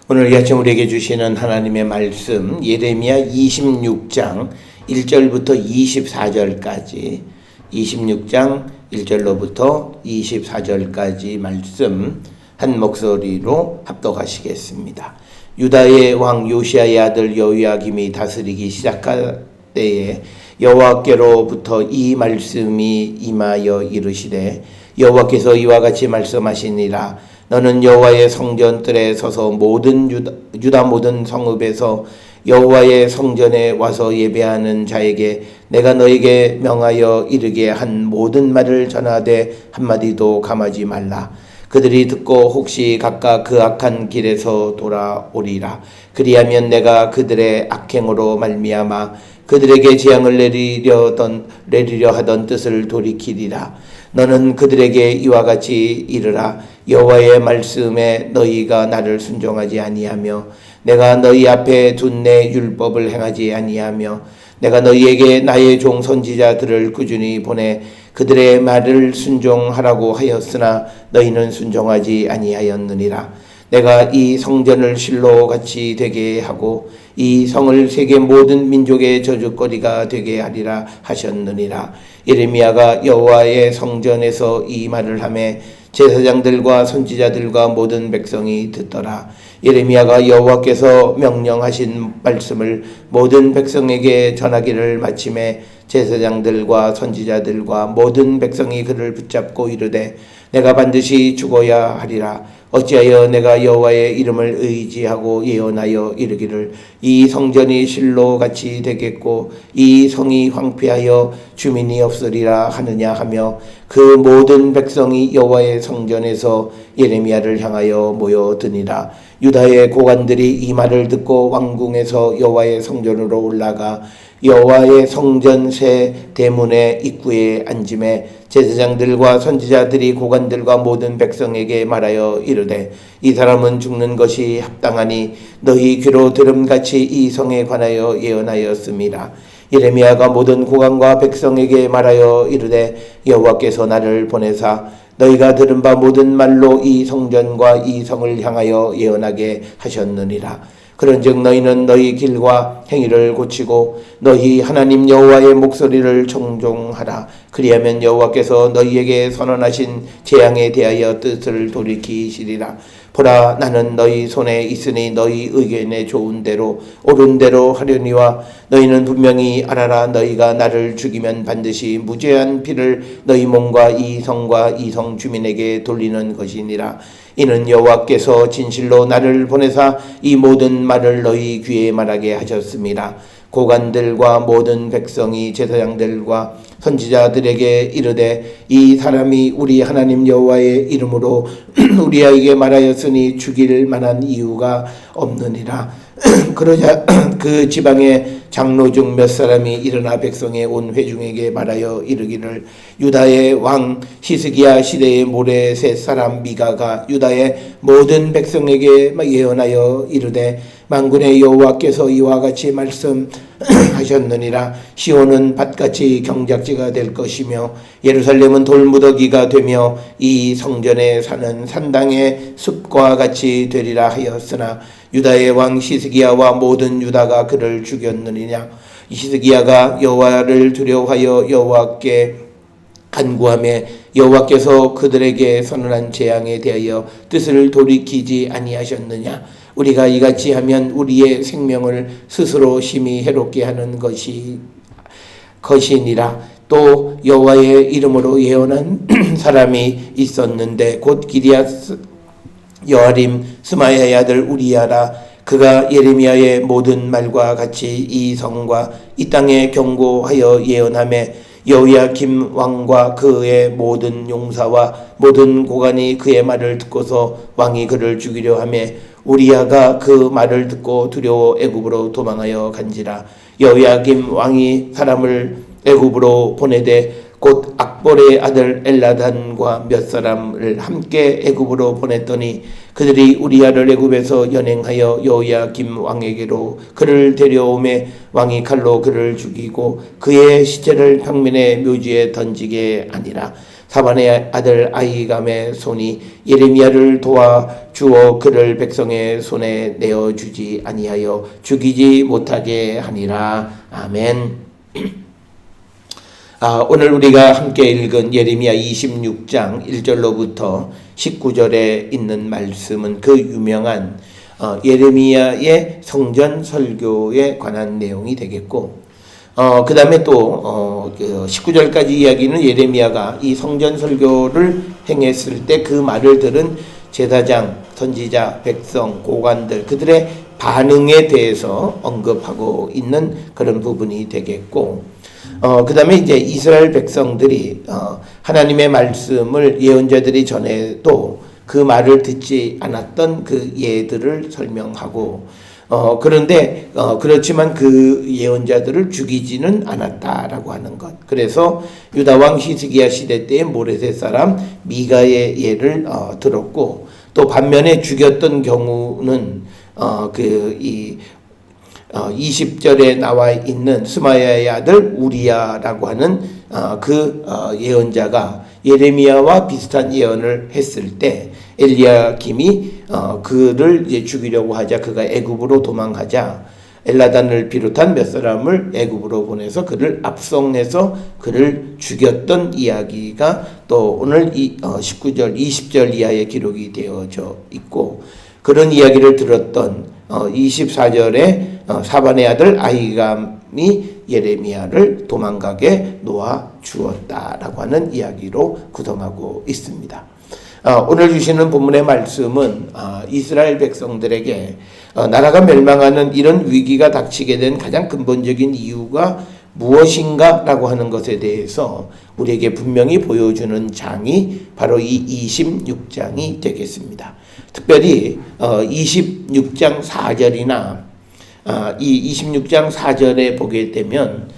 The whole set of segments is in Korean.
오늘 이 아침 우리에게 주시는 하나님의 말씀 예레미야 26장 1절부터 24절까지 26장 1절로부터 24절까지 말씀 한 목소리로 합독하시겠습니다. 유다의 왕 요시야의 아들 여호야김이 다스리기 시작할 때에 여호와께로부터 이 말씀이 임하여 이르시되 여호와께서 이와 같이 말씀하시니라. 너는 여호와의 성전뜰에 서서 모든 유다 모든 성읍에서 여호와의 성전에 와서 예배하는 자에게 내가 너에게 명하여 이르게 한 모든 말을 전하되 한마디도 감하지 말라. 그들이 듣고 혹시 각각 그 악한 길에서 돌아오리라. 그리하면 내가 그들의 악행으로 말미암아 그들에게 재앙을 내리려 하던 뜻을 돌이키리라. 너는 그들에게 이와 같이 이르라. 여호와의 말씀에 너희가 나를 순종하지 아니하며 내가 너희 앞에 둔 내 율법을 행하지 아니하며 내가 너희에게 나의 종 선지자들을 꾸준히 보내 그들의 말을 순종하라고 하였으나 너희는 순종하지 아니하였느니라. 내가 이 성전을 실로같이 되게 하고 이 성을 세계 모든 민족의 저주거리가 되게 하리라 하셨느니라. 예레미야가 여호와의 성전에서 이 말을 하매 제사장들과 선지자들과 모든 백성이 듣더라. 예레미야가 여호와께서 명령하신 말씀을 모든 백성에게 전하기를 마침에 제사장들과 선지자들과 모든 백성이 그를 붙잡고 이르되 내가 반드시 죽어야 하리라. 어찌하여 내가 여호와의 이름을 의지하고 예언하여 이르기를 이 성전이 실로같이 되겠고 이 성이 황폐하여 주민이 없으리라 하느냐 하며 그 모든 백성이 여호와의 성전에서 예레미야를 향하여 모여드니라. 유다의 고관들이 이 말을 듣고 왕궁에서 여호와의 성전으로 올라가 여호와의 성전 새 대문의 입구에 앉음에 제사장들과 선지자들이 고관들과 모든 백성에게 말하여 이르되 이 사람은 죽는 것이 합당하니 너희 귀로 들음같이 이 성에 관하여 예언하였음이라. 예레미야가 모든 고관과 백성에게 말하여 이르되 여호와께서 나를 보내사 너희가 들은 바 모든 말로 이 성전과 이 성을 향하여 예언하게 하셨느니라. 그런즉 너희는 너희 길과 행위를 고치고 너희 하나님 여호와의 목소리를 청종하라. 그리하면 여호와께서 너희에게 선언하신 재앙에 대하여 뜻을 돌이키시리라. 보라, 나는 너희 손에 있으니 너희 의견에 좋은 대로 옳은 대로 하려니와 너희는 분명히 알아라. 너희가 나를 죽이면 반드시 무죄한 피를 너희 몸과 이 성과 이 성 주민에게 돌리는 것이니라. 이는 여호와께서 진실로 나를 보내사 이 모든 말을 너희 귀에 말하게 하셨습니다. 고관들과 모든 백성이 제사장들과 선지자들에게 이르되 이 사람이 우리 하나님 여호와의 이름으로 우리에게 말하였으니 죽일 만한 이유가 없느니라. 그러자 그 지방의 장로 중 몇 사람이 일어나 백성의 온 회중에게 말하여 이르기를 유다의 왕 히스기야 시대의 모레셋 사람 미가가 유다의 모든 백성에게 예언하여 이르되 만군의 여호와께서 이와 같이 말씀하셨느니라. 시온은 밭같이 경작지가 될 것이며 예루살렘은 돌무더기가 되며 이 성전에 사는 산당의 숲과 같이 되리라 하였으나 유다의 왕 히스기야와 모든 유다가 그를 죽였느니냐. 히스기야가 여호와를 두려워하여 여호와께 간구하며 여호와께서 그들에게 선언한 재앙에 대하여 뜻을 돌이키지 아니하셨느냐. 우리가 이같이 하면 우리의 생명을 스스로 심히 해롭게 하는 것이니라. 또 여호와의 이름으로 예언한 사람이 있었는데 곧 기리앗 여아림 스마야의 아들 우리야라. 그가 예레미야의 모든 말과 같이 이 성과 이 땅에 경고하여 예언하며 여호야김 왕과 그의 모든 용사와 모든 고관이 그의 말을 듣고서 왕이 그를 죽이려 하며 우리야가 그 말을 듣고 두려워 애굽으로 도망하여 간지라. 여호야김 왕이 사람을 애굽으로 보내되 곧 악볼의 아들 엘라단과 몇 사람을 함께 애굽으로 보냈더니 그들이 우리야를 애굽에서 연행하여 여호야김 왕에게로 그를 데려오매 왕이 칼로 그를 죽이고 그의 시체를 평민의 묘지에 던지게 아니라. 사반의 아들 아히감의 손이 예레미야를 도와주어 그를 백성의 손에 내어주지 아니하여 죽이지 못하게 하니라. 아멘. 오늘 우리가 함께 읽은 예레미야 26장 1절로부터 19절에 있는 말씀은 그 유명한 예레미야의 성전 설교에 관한 내용이 되겠고, 그 다음에 또 19절까지 이야기는 예레미야가 이 성전 설교를 행했을 때 그 말을 들은 제사장, 선지자, 백성, 고관들 그들의 반응에 대해서 언급하고 있는 그런 부분이 되겠고, 그 다음에 이제 이스라엘 백성들이 하나님의 말씀을 예언자들이 전해도 그 말을 듣지 않았던 그 예들을 설명하고, 그런데 그렇지만 그 예언자들을 죽이지는 않았다라고 하는 것. 그래서 유다 왕 히스기야 시대 때의 모레셋 사람 미가의 예를 들었고, 또 반면에 죽였던 경우는 20절에 나와 있는 스마야의 아들 우리야라고 하는 예언자가 예레미야와 비슷한 예언을 했을 때 엘리야김이 그를 이제 죽이려고 하자 그가 애굽으로 도망하자 엘라단을 비롯한 몇 사람을 애굽으로 보내서 그를 압송해서 그를 죽였던 이야기가 또 오늘 19절, 20절 이하의 기록이 되어져 있고, 그런 이야기를 들었던 24절에 사반의 아들 아히감이 예레미야를 도망가게 놓아 주었다라고 하는 이야기로 구성하고 있습니다. 오늘 주시는 본문의 말씀은 이스라엘 백성들에게 나라가 멸망하는 이런 위기가 닥치게 된 가장 근본적인 이유가 무엇인가 라고 하는 것에 대해서 우리에게 분명히 보여주는 장이 바로 이 26장이 되겠습니다. 특별히 26장 4절이나 이 26장 4절에 보게 되면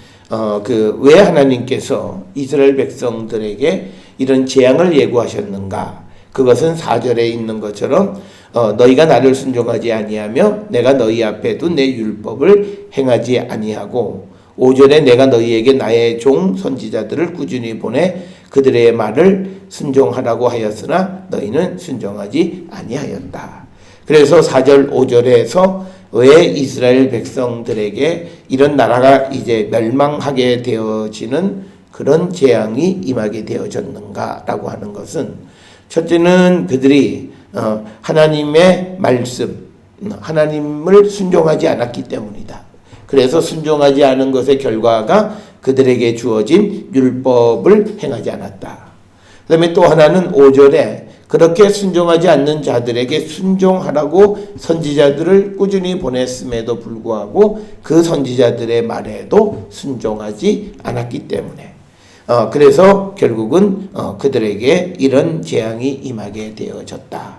왜 하나님께서 이스라엘 백성들에게 이런 재앙을 예고하셨는가? 그것은 4절에 있는 것처럼 너희가 나를 순종하지 아니하며 내가 너희 앞에 둔 내 율법을 행하지 아니하고, 5절에 내가 너희에게 나의 종 선지자들을 꾸준히 보내 그들의 말을 순종하라고 하였으나 너희는 순종하지 아니하였다. 그래서 4절 5절에서 왜 이스라엘 백성들에게 이런 나라가 이제 멸망하게 되어지는 그런 재앙이 임하게 되어졌는가라고 하는 것은, 첫째는 그들이 하나님의 말씀, 하나님을 순종하지 않았기 때문이다. 그래서 순종하지 않은 것의 결과가 그들에게 주어진 율법을 행하지 않았다. 그 다음에 또 하나는 5절에 그렇게 순종하지 않는 자들에게 순종하라고 선지자들을 꾸준히 보냈음에도 불구하고 그 선지자들의 말에도 순종하지 않았기 때문에 그래서 결국은 그들에게 이런 재앙이 임하게 되어졌다.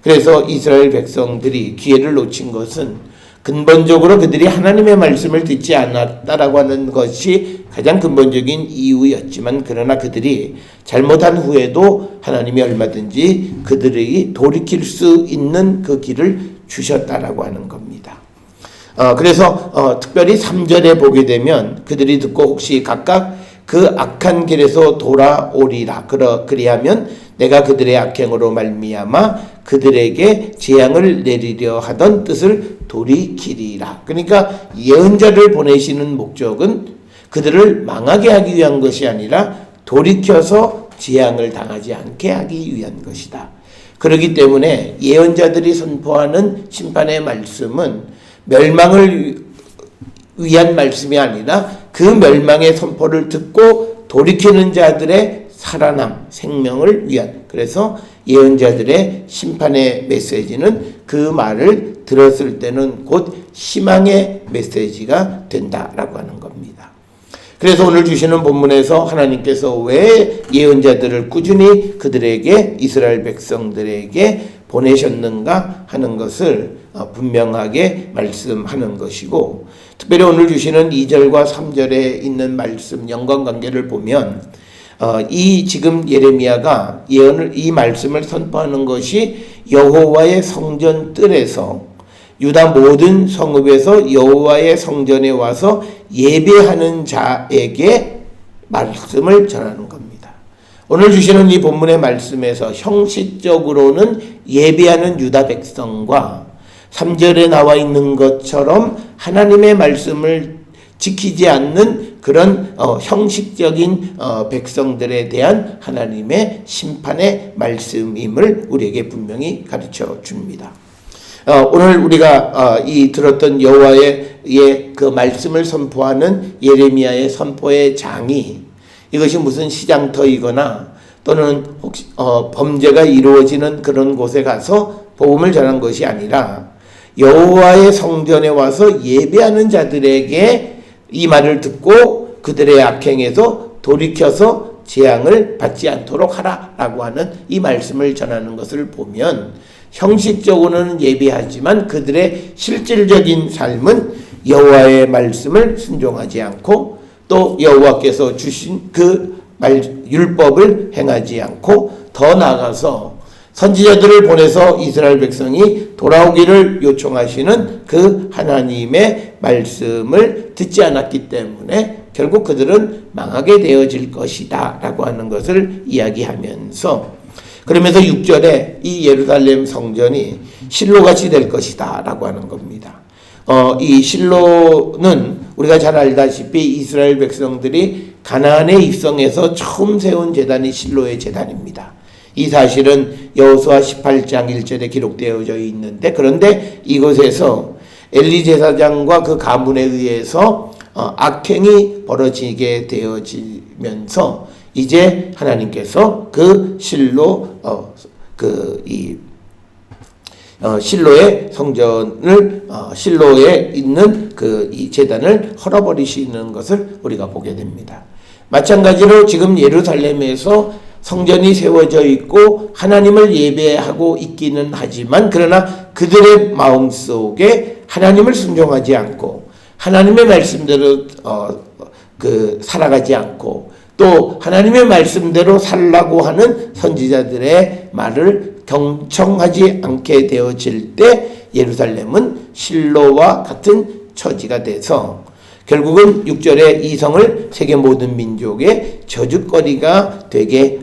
그래서 이스라엘 백성들이 기회를 놓친 것은 근본적으로 그들이 하나님의 말씀을 듣지 않았다라고 하는 것이 가장 근본적인 이유였지만, 그러나 그들이 잘못한 후에도 하나님이 얼마든지 그들이 돌이킬 수 있는 그 길을 주셨다라고 하는 겁니다. 그래서 특별히 3절에 보게 되면 그들이 듣고 혹시 각각 그 악한 길에서 돌아오리라. 그리하면 내가 그들의 악행으로 말미암아 그들에게 재앙을 내리려 하던 뜻을 돌이키리라. 그러니까 예언자를 보내시는 목적은 그들을 망하게 하기 위한 것이 아니라 돌이켜서 재앙을 당하지 않게 하기 위한 것이다. 그렇기 때문에 예언자들이 선포하는 심판의 말씀은 멸망을 위한 말씀이 아니라 그 멸망의 선포를 듣고 돌이키는 자들의 살아남, 생명을 위한, 그래서 예언자들의 심판의 메시지는 그 말을 들었을 때는 곧 희망의 메시지가 된다라고 하는 겁니다. 그래서 오늘 주시는 본문에서 하나님께서 왜 예언자들을 꾸준히 그들에게, 이스라엘 백성들에게 보내셨는가 하는 것을 분명하게 말씀하는 것이고, 특별히 오늘 주시는 2절과 3절에 있는 말씀 연관관계를 보면 이 지금 예레미야가 이 말씀을 선포하는 것이 여호와의 성전 뜰에서 유다 모든 성읍에서 여호와의 성전에 와서 예배하는 자에게 말씀을 전하는 겁니다. 오늘 주시는 이 본문의 말씀에서 형식적으로는 예배하는 유다 백성과 3절에 나와 있는 것처럼 하나님의 말씀을 지키지 않는 그런 형식적인 백성들에 대한 하나님의 심판의 말씀임을 우리에게 분명히 가르쳐 줍니다. 오늘 우리가 들었던 여호와의 그 말씀을 선포하는 예레미야의 선포의 장이 이것이 무슨 시장터이거나 또는 혹시 범죄가 이루어지는 그런 곳에 가서 복음을 전한 것이 아니라 여호와의 성전에 와서 예배하는 자들에게 이 말을 듣고 그들의 악행에서 돌이켜서 재앙을 받지 않도록 하라라고 하는 이 말씀을 전하는 것을 보면 형식적으로는 예배하지만 그들의 실질적인 삶은 여호와의 말씀을 순종하지 않고 또 여호와께서 주신 그 율법을 행하지 않고 더 나아가서 선지자들을 보내서 이스라엘 백성이 돌아오기를 요청하시는 그 하나님의 말씀을 듣지 않았기 때문에 결국 그들은 망하게 되어질 것이다 라고 하는 것을 이야기하면서 그러면서 6절에 이 예루살렘 성전이 실로같이 될 것이다 라고 하는 겁니다. 이 실로는 우리가 잘 알다시피 이스라엘 백성들이 가나안에 입성해서 처음 세운 제단이 실로의 제단입니다. 이 사실은 여호수아 18장 1절에 기록되어져 있는데 그런데 이곳에서 엘리 제사장과 그 가문에 의해서 악행이 벌어지게 되어지면서 이제 하나님께서 그 실로 실로의 성전을 실로에 있는 이 제단을 헐어버리시는 것을 우리가 보게 됩니다. 마찬가지로 지금 예루살렘에서 성전이 세워져 있고 하나님을 예배하고 있기는 하지만 그러나 그들의 마음속에 하나님을 순종하지 않고 하나님의 말씀대로 살아가지 않고 또 하나님의 말씀대로 살라고 하는 선지자들의 말을 경청하지 않게 되어질 때 예루살렘은 실로와 같은 처지가 돼서 결국은 6절에 이 성을 세계 모든 민족의 저주거리가 되게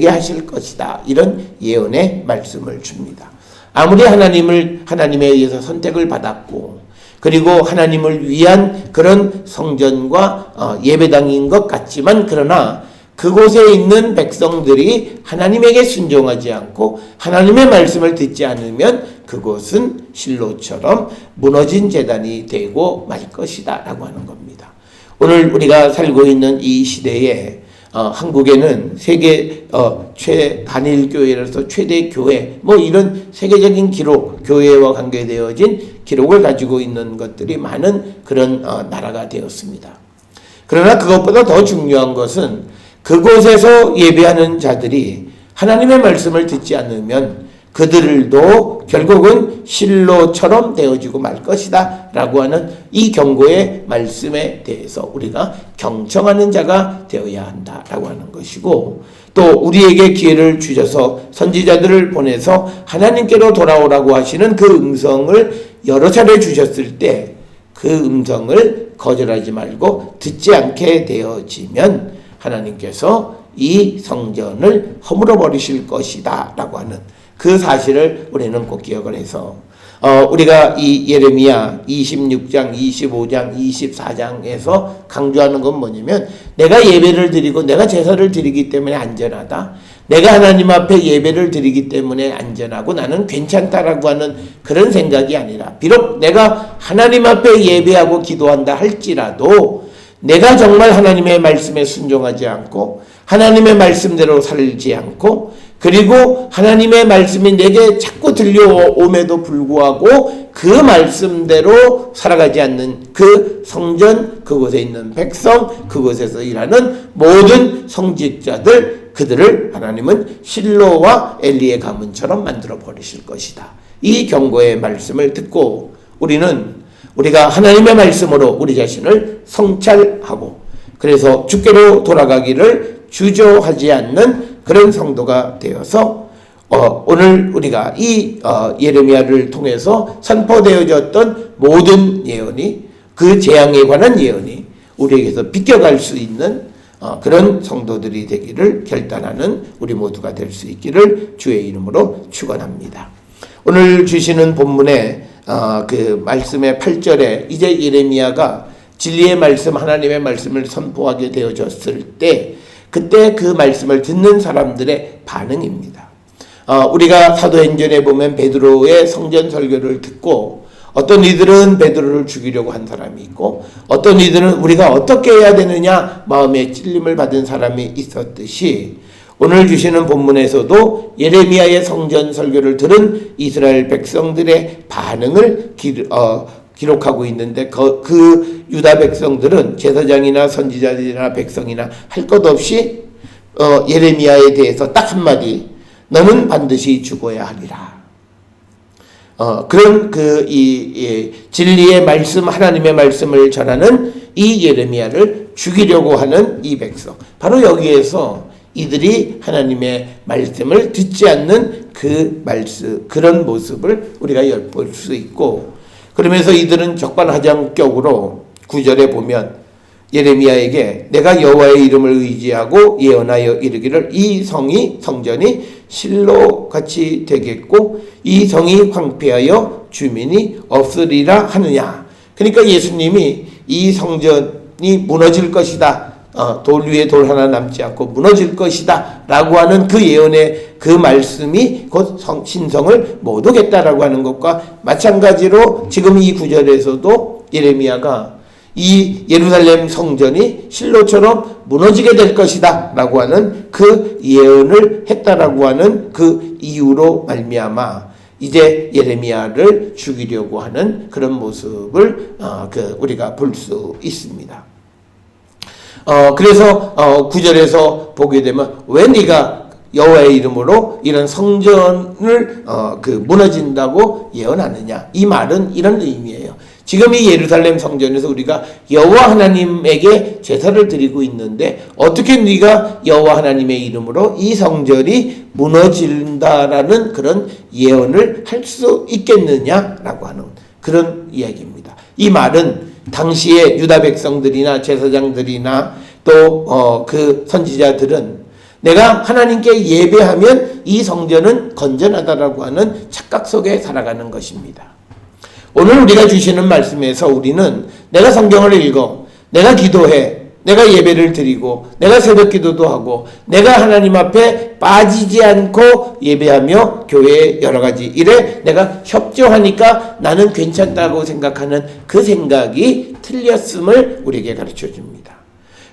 하실 것이다. 이런 예언의 말씀을 줍니다. 아무리 하나님에 의해서 선택을 받았고 그리고 하나님을 위한 그런 성전과 예배당인 것 같지만 그러나 그곳에 있는 백성들이 하나님에게 순종하지 않고 하나님의 말씀을 듣지 않으면 그곳은 실로처럼 무너진 제단이 되고 말 것이다 라고 하는 겁니다. 오늘 우리가 살고 있는 이 시대에 한국에는 세계 단일 교회로서 최대 교회 이런 세계적인 기록 교회와 관계되어진 기록을 가지고 있는 것들이 많은 그런 나라가 되었습니다. 그러나 그것보다 더 중요한 것은 그곳에서 예배하는 자들이 하나님의 말씀을 듣지 않으면 그들도 결국은 실로처럼 되어지고 말 것이다 라고 하는 이 경고의 말씀에 대해서 우리가 경청하는 자가 되어야 한다 라고 하는 것이고 또 우리에게 기회를 주셔서 선지자들을 보내서 하나님께로 돌아오라고 하시는 그 음성을 여러 차례 주셨을 때 그 음성을 거절하지 말고 듣지 않게 되어지면 하나님께서 이 성전을 허물어 버리실 것이다 라고 하는 그 사실을 우리는 꼭 기억을 해서 우리가 이 예레미야 26장, 25장, 24장에서 강조하는 건 뭐냐면 내가 예배를 드리고 내가 제사를 드리기 때문에 안전하다. 내가 하나님 앞에 예배를 드리기 때문에 안전하고 나는 괜찮다라고 하는 그런 생각이 아니라 비록 내가 하나님 앞에 예배하고 기도한다 할지라도 내가 정말 하나님의 말씀에 순종하지 않고 하나님의 말씀대로 살지 않고 그리고 하나님의 말씀이 내게 자꾸 들려옴에도 불구하고 그 말씀대로 살아가지 않는 그 성전, 그곳에 있는 백성, 그곳에서 일하는 모든 성직자들 그들을 하나님은 실로와 엘리의 가문처럼 만들어 버리실 것이다. 이 경고의 말씀을 듣고 우리가 하나님의 말씀으로 우리 자신을 성찰하고 그래서 주께로 돌아가기를 주저하지 않는 그런 성도가 되어서 오늘 우리가 이 예레미야를 통해서 선포되어졌던 모든 예언이 그 재앙에 관한 예언이 우리에게서 비껴갈 수 있는 그런 성도들이 되기를 결단하는 우리 모두가 될 수 있기를 주의 이름으로 축원합니다. 오늘 주시는 본문의 그 말씀의 8절에 이제 예레미야가 진리의 말씀, 하나님의 말씀을 선포하게 되어졌을 때 그때 그 말씀을 듣는 사람들의 반응입니다. 우리가 사도행전에 보면 베드로의 성전 설교를 듣고 어떤 이들은 베드로를 죽이려고 한 사람이 있고 어떤 이들은 우리가 어떻게 해야 되느냐 마음에 찔림을 받은 사람이 있었듯이 오늘 주시는 본문에서도 예레미야의 성전 설교를 들은 이스라엘 백성들의 반응을 기록하고 있는데 그 유다 백성들은 제사장이나 선지자들이나 백성이나 할 것 없이 예레미야에 대해서 딱 한마디 너는 반드시 죽어야 하리라. 그런 진리의 말씀, 하나님의 말씀을 전하는 이 예레미야를 죽이려고 하는 이 백성. 바로 여기에서 이들이 하나님의 말씀을 듣지 않는 그런 모습을 우리가 엿볼 수 있고, 그러면서 이들은 적반하장격으로 9절에 보면 예레미야에게 내가 여호와의 이름을 의지하고 예언하여 이르기를 이 성전이 실로같이 되겠고 이 성이 황폐하여 주민이 없으리라 하느냐. 그러니까 예수님이 이 성전이 무너질 것이다, 돌 위에 돌 하나 남지 않고 무너질 것이다 라고 하는 그 예언의 그 말씀이 곧 신성을 못 오겠다라고 하는 것과 마찬가지로 지금 이 구절에서도 예레미야가 이 예루살렘 성전이 실로처럼 무너지게 될 것이다 라고 하는 그 예언을 했다라고 하는 그 이유로 말미암아 이제 예레미야를 죽이려고 하는 그런 모습을 우리가 볼 수 있습니다. 그래서 9절에서 보게 되면 왜 네가 여호와의 이름으로 이런 성전을 무너진다고 예언하느냐, 이 말은 이런 의미예요. 지금 이 예루살렘 성전에서 우리가 여호와 하나님에게 제사를 드리고 있는데 어떻게 네가 여호와 하나님의 이름으로 이 성전이 무너진다라는 그런 예언을 할 수 있겠느냐라고 하는 그런 이야기입니다. 이 말은 당시에 유다 백성들이나 제사장들이나 또 그 선지자들은 내가 하나님께 예배하면 이 성전은 건전하다라고 하는 착각 속에 살아가는 것입니다. 오늘 우리가 주시는 말씀에서 우리는 내가 성경을 읽어, 내가 기도해, 내가 예배를 드리고, 내가 새벽 기도도 하고, 내가 하나님 앞에 빠지지 않고 예배하며 교회에 여러 가지 일에 내가 협조하니까 나는 괜찮다고 생각하는 그 생각이 틀렸음을 우리에게 가르쳐 줍니다.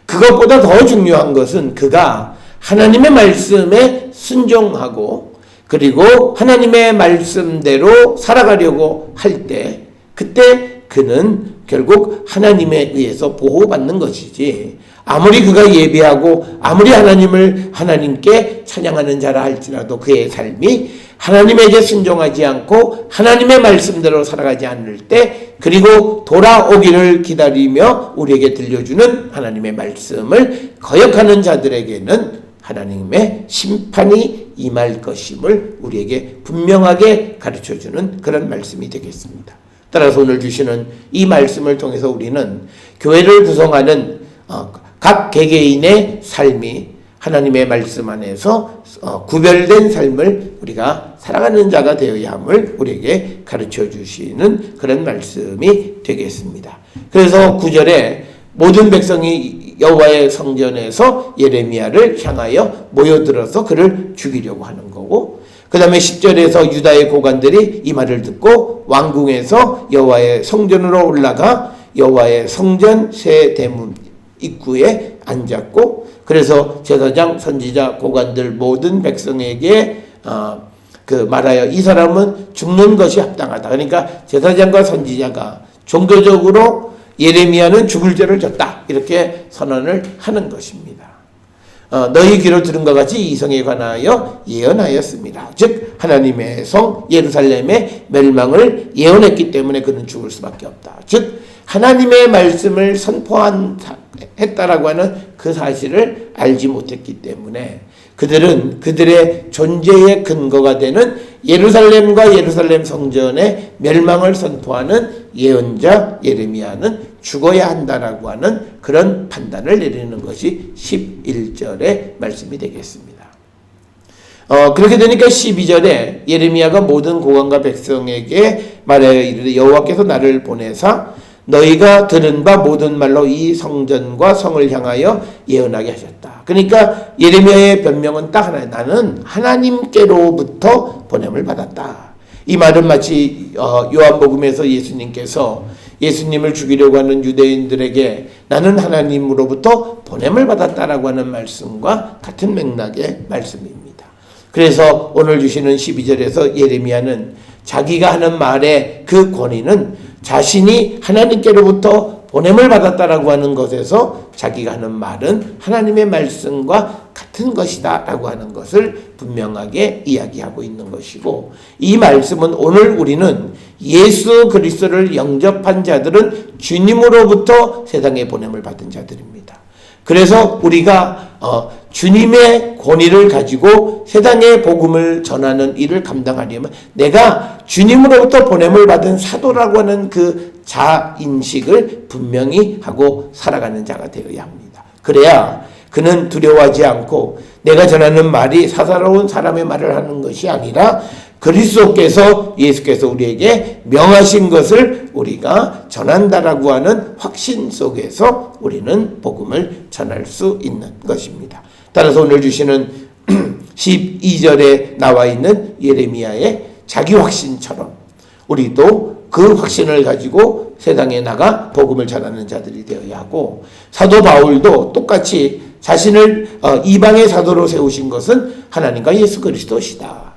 그것보다 더 중요한 것은 그가 하나님의 말씀에 순종하고 그리고 하나님의 말씀대로 살아가려고 할 때 그때 그는 결국 하나님에 의해서 보호받는 것이지, 아무리 그가 예배하고 아무리 하나님께 찬양하는 자라 할지라도 그의 삶이 하나님에게 순종하지 않고 하나님의 말씀대로 살아가지 않을 때, 그리고 돌아오기를 기다리며 우리에게 들려주는 하나님의 말씀을 거역하는 자들에게는 하나님의 심판이 임할 것임을 우리에게 분명하게 가르쳐주는 그런 말씀이 되겠습니다. 따라서 오늘 주시는 이 말씀을 통해서 우리는 교회를 구성하는 각 개개인의 삶이 하나님의 말씀 안에서 구별된 삶을 우리가 살아가는 자가 되어야 함을 우리에게 가르쳐 주시는 그런 말씀이 되겠습니다. 그래서 9절에 모든 백성이 여호와의 성전에서 예레미야를 향하여 모여들어서 그를 죽이려고 하는 거고, 그 다음에 10절에서 유다의 고관들이 이 말을 듣고 왕궁에서 여호와의 성전으로 올라가 여호와의 성전 새 대문 입구에 앉았고, 그래서 제사장, 선지자, 고관들 모든 백성에게 말하여 이 사람은 죽는 것이 합당하다. 그러니까 제사장과 선지자가 종교적으로 예레미야는 죽을 죄를 졌다 이렇게 선언을 하는 것입니다. 너희 귀로 들은 것 같이 이 성에 관하여 예언하였습니다. 즉 하나님의 성 예루살렘의 멸망을 예언했기 때문에 그는 죽을 수밖에 없다. 즉 하나님의 말씀을 선포했다라고 하는 그 사실을 알지 못했기 때문에 그들은 그들의 존재의 근거가 되는 예루살렘과 예루살렘 성전의 멸망을 선포하는 예언자 예레미야는 죽어야 한다라고 하는 그런 판단을 내리는 것이 11절의 말씀이 되겠습니다. 그렇게 되니까 12절에 예레미야가 모든 고관과 백성에게 말하여 이르되 여호와께서 나를 보내사 너희가 들은 바 모든 말로 이 성전과 성을 향하여 예언하게 하셨다. 그러니까 예레미야의 변명은 딱 하나예요. 나는 하나님께로부터 보냄을 받았다. 이 말은 마치 요한복음에서 예수님께서 예수님을 죽이려고 하는 유대인들에게 나는 하나님으로부터 보냄을 받았다라고 하는 말씀과 같은 맥락의 말씀입니다. 그래서 오늘 주시는 12절에서 예레미야는 자기가 하는 말의 그 권위는 자신이 하나님께로부터 보냄을 받았다라고 하는 것에서 자기가 하는 말은 하나님의 말씀과 같은 것이다 라고 하는 것을 분명하게 이야기하고 있는 것이고, 이 말씀은 오늘 우리는 예수 그리스도를 영접한 자들은 주님으로부터 세상에 보냄을 받은 자들입니다. 그래서 우리가 주님의 권위를 가지고 세상에 복음을 전하는 일을 감당하려면 내가 주님으로부터 보냄을 받은 사도라고 하는 그 자인식을 분명히 하고 살아가는 자가 되어야 합니다. 그래야 그는 두려워하지 않고 내가 전하는 말이 사사로운 사람의 말을 하는 것이 아니라 그리스도께서 예수께서 우리에게 명하신 것을 우리가 전한다라고 하는 확신 속에서 우리는 복음을 전할 수 있는 것입니다. 따라서 오늘 주시는 12절에 나와 있는 예레미야의 자기 확신처럼 우리도 그 확신을 가지고 세상에 나가 복음을 전하는 자들이 되어야 하고, 사도 바울도 똑같이 자신을 이방의 사도로 세우신 것은 하나님과 예수 그리스도시다.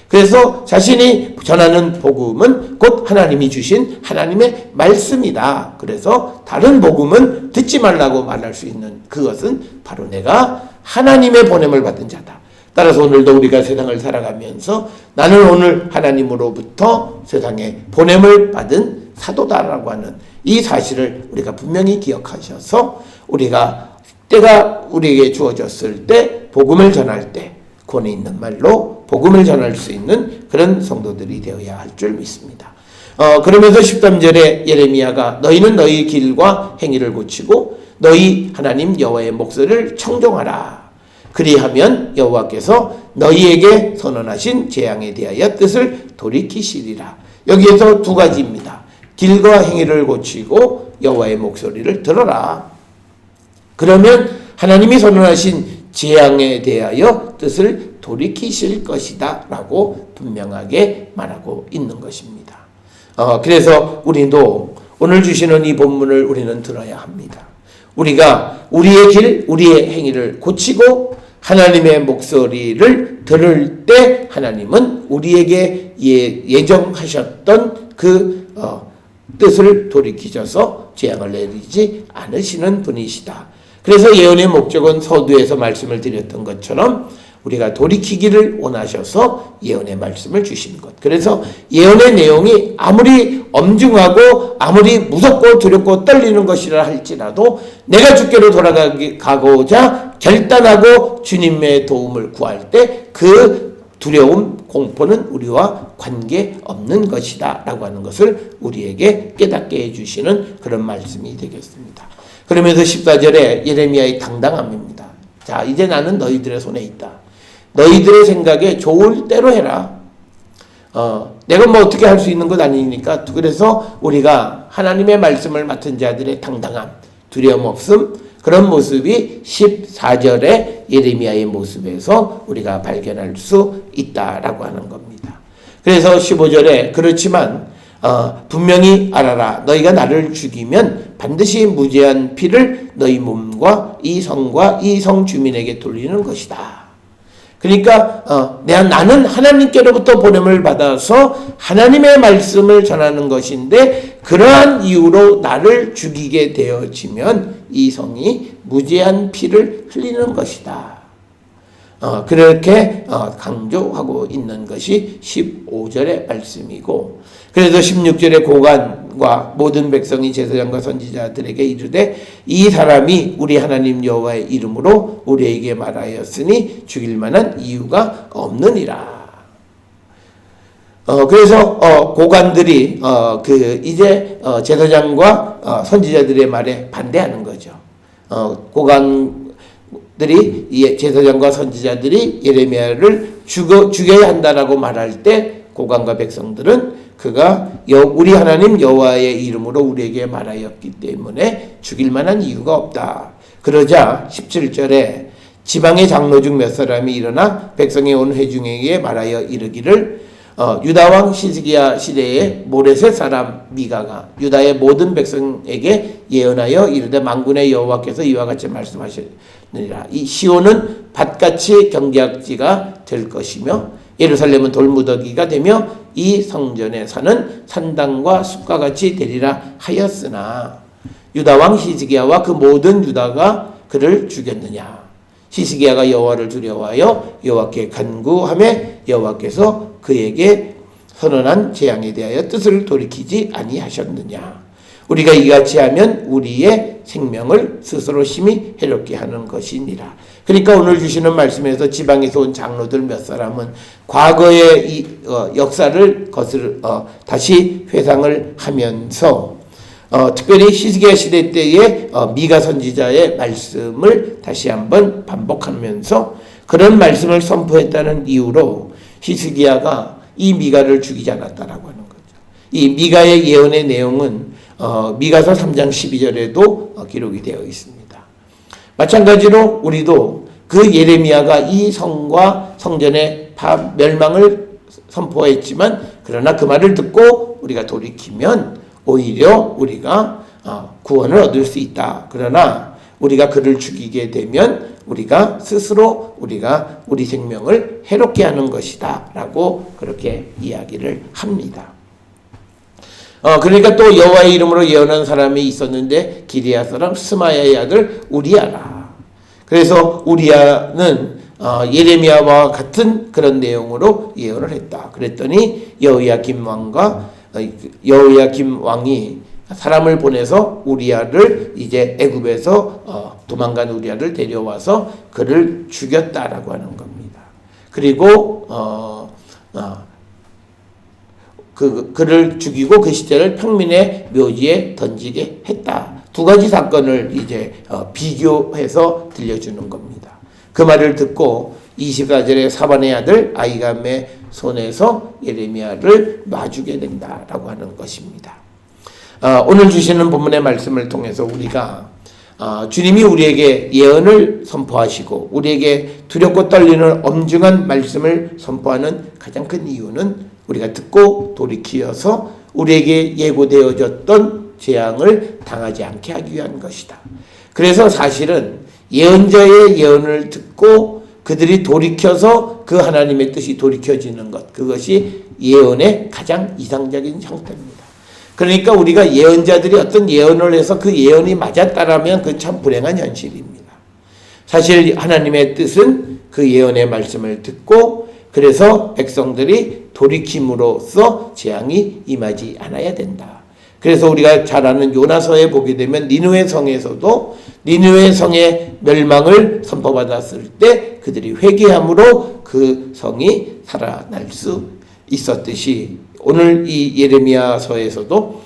그래서 자신이 전하는 복음은 곧 하나님이 주신 하나님의 말씀이다. 그래서 다른 복음은 듣지 말라고 말할 수 있는 그것은 바로 내가 하나님의 보냄을 받은 자다. 따라서 오늘도 우리가 세상을 살아가면서 나는 오늘 하나님으로부터 세상에 보냄을 받은 사도다라고 하는 이 사실을 우리가 분명히 기억하셔서 우리가 때가 우리에게 주어졌을 때 복음을 전할 때 권위 있는 말로 복음을 전할 수 있는 그런 성도들이 되어야 할 줄 믿습니다. 그러면서 13절에 예레미야가 너희는 너희 길과 행위를 고치고 너희 하나님 여호와의 목소리를 청종하라. 그리하면 여호와께서 너희에게 선언하신 재앙에 대하여 뜻을 돌이키시리라. 여기에서 두 가지입니다. 길과 행위를 고치고 여호와의 목소리를 들어라. 그러면 하나님이 선언하신 재앙에 대하여 뜻을 돌이키실 것이다 라고 분명하게 말하고 있는 것입니다. 그래서 우리도 오늘 주시는 이 본문을 우리는 들어야 합니다. 우리가 우리의 길, 우리의 행위를 고치고 하나님의 목소리를 들을 때 하나님은 우리에게 예정하셨던 그 뜻을 돌이키셔서 재앙을 내리지 않으시는 분이시다. 그래서 예언의 목적은 서두에서 말씀을 드렸던 것처럼 우리가 돌이키기를 원하셔서 예언의 말씀을 주신 것. 그래서 예언의 내용이 아무리 엄중하고 아무리 무섭고 두렵고 떨리는 것이라 할지라도 내가 주께로 돌아가고자 결단하고 주님의 도움을 구할 때 그 두려움, 공포는 우리와 관계없는 것이다 라고 하는 것을 우리에게 깨닫게 해주시는 그런 말씀이 되겠습니다. 그러면서 14절에 예레미야의 당당함입니다. 자, 이제 나는 너희들의 손에 있다. 너희들의 생각에 좋을 대로 해라. 내가 뭐 어떻게 할 수 있는 것 아니니까. 그래서 우리가 하나님의 말씀을 맡은 자들의 당당함, 두려움 없음, 그런 모습이 14절의 예레미야의 모습에서 우리가 발견할 수 있다라고 하는 겁니다. 그래서 15절에 그렇지만 분명히 알아라. 너희가 나를 죽이면 반드시 무죄한 피를 너희 몸과 이 성과 이 성 주민에게 돌리는 것이다. 그러니까 나는 하나님께로부터 보냄을 받아서 하나님의 말씀을 전하는 것인데 그러한 이유로 나를 죽이게 되어지면 이 성이 무죄한 피를 흘리는 것이다. 그렇게 강조하고 있는 것이 15절의 말씀이고, 그래서 16절의 고관과 모든 백성이 제사장과 선지자들에게 이르되 이 사람이 우리 하나님 여호와의 이름으로 우리에게 말하였으니 죽일 만한 이유가 없느니라. 그래서 고관들이 이제 제사장과 선지자들의 말에 반대하는 거죠. 고관들이 제사장과 선지자들이 예레미야를 죽여야 한다라고 말할 때 고관과 백성들은 그가 우리 하나님 여호와의 이름으로 우리에게 말하였기 때문에 죽일 만한 이유가 없다. 그러자 17절에 지방의 장로 중 몇 사람이 일어나 백성의 온 회중에게 말하여 이르기를 유다왕 시스기야 시대에 모레셋 사람 미가가 유다의 모든 백성에게 예언하여 이르되 만군의 여호와께서 이와 같이 말씀하시느니라. 이 시온은 밭같이 경작지가 될 것이며 예루살렘은 돌무더기가 되며 이 성전에 사는 산당과 숲과 같이 되리라 하였으나 유다왕 시스기야와 그 모든 유다가 그를 죽였느냐. 시스기야가 여호와를 두려워하여 여호와께 간구하매 여호와께서 그에게 선언한 재앙에 대하여 뜻을 돌이키지 아니하셨느냐. 우리가 이같이 하면 우리의 생명을 스스로 심히 해롭게 하는 것이니라. 그러니까 오늘 주시는 말씀에서 지방에서 온 장로들 몇 사람은 과거의 이 역사를 다시 회상을 하면서 특별히 시스기야 시대 때의 미가 선지자의 말씀을 다시 한번 반복하면서 그런 말씀을 선포했다는 이유로 시스기야가 이 미가를 죽이지 않았다라고 하는 거죠. 이 미가의 예언의 내용은 미가서 3장 12절에도 기록이 되어 있습니다. 마찬가지로 우리도 그 예레미야가 이 성과 성전의 멸망을 선포했지만 그러나 그 말을 듣고 우리가 돌이키면 오히려 우리가 구원을 얻을 수 있다. 그러나 우리가 그를 죽이게 되면 우리가 스스로 우리 생명을 해롭게 하는 것이다 라고 그렇게 이야기를 합니다. 그러니까 또 여호와의 이름으로 예언한 사람이 있었는데 기리야 사람 스마야의 아들 우리야라. 그래서 우리야는 예레미야와 같은 그런 내용으로 예언을 했다. 그랬더니 여호야김 왕이 사람을 보내서 우리야를 이제 애굽에서 도망간 우리야를 데려와서 그를 죽였다라고 하는 겁니다. 그리고 그를 죽이고 그 시체를 평민의 묘지에 던지게 했다. 두 가지 사건을 이제 비교해서 들려주는 겁니다. 그 말을 듣고 24절에 사반의 아들 아이감의 손에서 예레미야를 놔주게 된다라고 하는 것입니다. 오늘 주시는 본문의 말씀을 통해서 우리가 주님이 우리에게 예언을 선포하시고 우리에게 두렵고 떨리는 엄중한 말씀을 선포하는 가장 큰 이유는 우리가 듣고 돌이키어서 우리에게 예고되어졌던 재앙을 당하지 않게 하기 위한 것이다. 그래서 사실은 예언자의 예언을 듣고 그들이 돌이켜서 그 하나님의 뜻이 돌이켜지는 것, 그것이 예언의 가장 이상적인 형태입니다. 그러니까 우리가 예언자들이 어떤 예언을 해서 그 예언이 맞았다라면 그건 참 불행한 현실입니다. 사실 하나님의 뜻은 그 예언의 말씀을 듣고 그래서 백성들이 돌이킴으로써 재앙이 임하지 않아야 된다. 그래서 우리가 잘 아는 요나서에 보게 되면 니느웨 성에서도 니느웨 성의 멸망을 선포받았을 때 그들이 회개함으로 그 성이 살아날 수 있었듯이 오늘 이 예레미야서에서도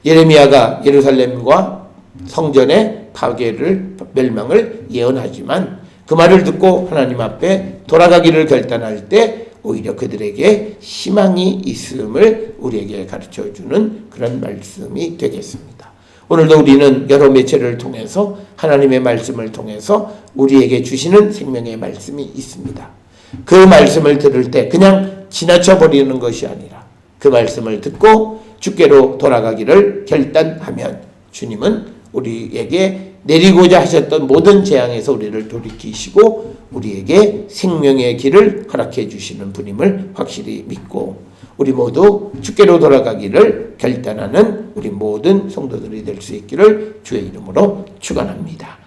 예레미야가 예루살렘과 성전의 파괴를 멸망을 예언하지만 그 말을 듣고 하나님 앞에 돌아가기를 결단할 때 오히려 그들에게 희망이 있음을 우리에게 가르쳐주는 그런 말씀이 되겠습니다. 오늘도 우리는 여러 매체를 통해서 하나님의 말씀을 통해서 우리에게 주시는 생명의 말씀이 있습니다. 그 말씀을 들을 때 그냥 지나쳐버리는 것이 아니라 그 말씀을 듣고 주께로 돌아가기를 결단하면 주님은 우리에게 내리고자 하셨던 모든 재앙에서 우리를 돌이키시고 우리에게 생명의 길을 허락해 주시는 분임을 확실히 믿고 우리 모두 주께로 돌아가기를 결단하는 우리 모든 성도들이 될 수 있기를 주의 이름으로 축원합니다.